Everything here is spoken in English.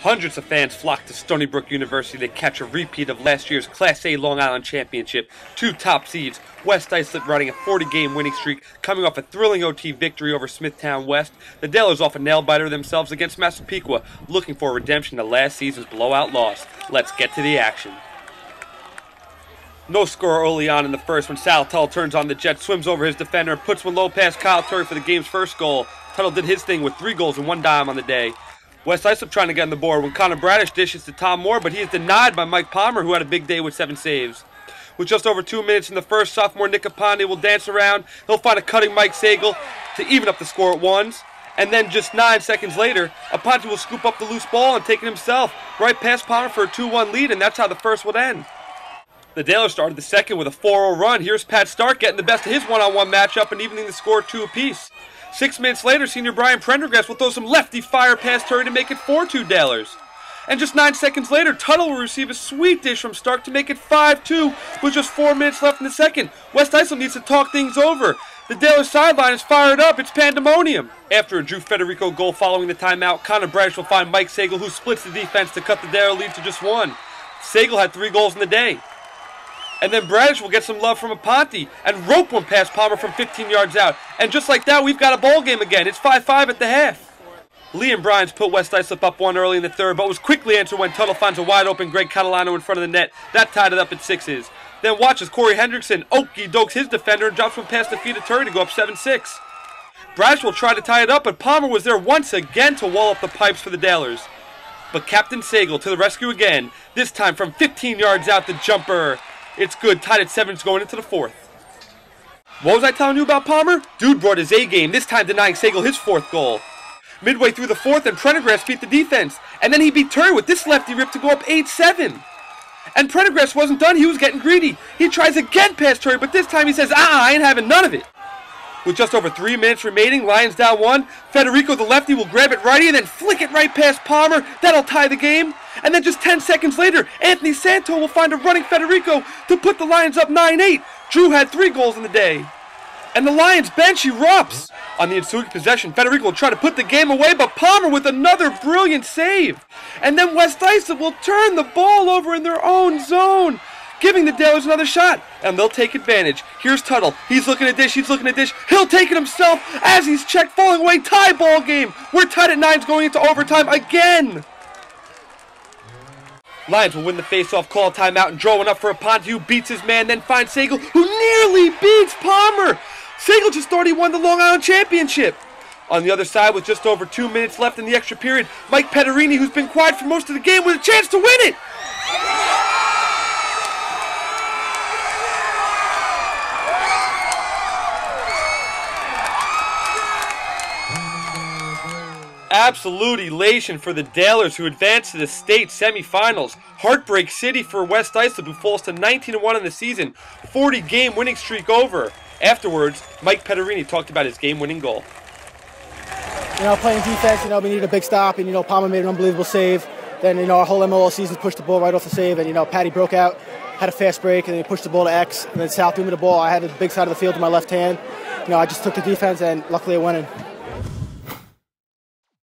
Hundreds of fans flocked to Stony Brook University to catch a repeat of last year's Class A Long Island Championship. Two top seeds, West Islip riding a 40-game winning streak, coming off a thrilling OT victory over Smithtown West. The Dalers off a nail-biter themselves against Massapequa, looking for redemption to last season's blowout loss. Let's get to the action. No score early on in the first when Sal Tuttle turns on the jet, swims over his defender, and puts one low past Kyle Turry for the game's first goal. Tuttle did his thing with 3 goals and 1 dime on the day. West Islip trying to get on the board when Connor Bradish dishes to Tom Moore, but he is denied by Mike Palmer, who had a big day with 7 saves. With just over 2 minutes in the first, sophomore Nick Aponte will dance around. He'll find a cutting Mike Sagal to even up the score at ones. And then just 9 seconds later, Aponte will scoop up the loose ball and take it himself right past Palmer for a 2-1 lead, and that's how the first would end. The Dalers started the second with a 4-0 run. Here's Pat Stark getting the best of his one-on-one matchup and evening the score 2 apiece. 6 minutes later, senior Brian Prendergast will throw some lefty fire past Turry to make it 4-2 Dalers. And just 9 seconds later, Tuttle will receive a sweet dish from Stark to make it 5-2 with just 4 minutes left in the second. West Islip needs to talk things over. The Dalers sideline is fired up. It's pandemonium. After a Drew Federico goal following the timeout, Connor Bradish will find Mike Sagal, who splits the defense to cut the Daler lead to just 1. Sagal had 3 goals in the day. And then Bradish will get some love from Aponte and rope one past Palmer from 15 yards out. And just like that, we've got a ball game again. It's 5-5 at the half. Liam Bryans put West Islip up 1 early in the third, but was quickly answered when Tuttle finds a wide-open Greg Catalano in front of the net. That tied it up at 6s. Then watch as Corey Hendrickson okey-dokes his defender and drops one past the feet of Turry to go up 7-6. Bradish will try to tie it up, but Palmer was there once again to wall up the pipes for the Dalers. But Captain Sagal to the rescue again, this time from 15 yards out, the jumper. It's good, tied at 7 going into the 4th. What was I telling you about Palmer? Dude brought his A game, this time denying Sagal his 4th goal. Midway through the 4th, and Prendergast beat the defense. And then he beat Turry with this lefty rip to go up 8-7. And Prendergast wasn't done, he was getting greedy. He tries again past Turry, but this time he says, I ain't having none of it. With just over 3 minutes remaining, Lions down 1. Federico, the lefty, will grab it righty and then flick it right past Palmer. That'll tie the game. And then just 10 seconds later, Anthony Santo will find a running Federico to put the Lions up 9-8. Drew had 3 goals in the day. And the Lions bench erupts. On the ensuing possession, Federico will try to put the game away, but Palmer with another brilliant save. And then West Islip will turn the ball over in their own zone, giving the Dalers another shot, and they'll take advantage. Here's Tuttle. He's looking to dish. He'll take it himself as he's checked, falling away. Tie ball game. We're tied at 9 going into overtime again. Lions will win the face-off, call timeout, and draw one up for Aponte, who beats his man, then finds Sagal, who nearly beats Palmer. Sagal just thought he won the Long Island Championship. On the other side, with just over 2 minutes left in the extra period, Mike Petterini, who's been quiet for most of the game, with a chance to win it. Absolute elation for the Dalers, who advance to the state semifinals. Heartbreak City for West Islip, who falls to 19-1 in the season. 40-game winning streak over. Afterwards, Mike Petterini talked about his game-winning goal. Playing defense, we needed a big stop, and, Palmer made an unbelievable save. Then, our whole MLL season pushed the ball right off the save, and, Patty broke out, had a fast break, and then he pushed the ball to X, and then Sal threw me the ball. I had the big side of the field in my left hand. I just took the defense, and luckily I went in.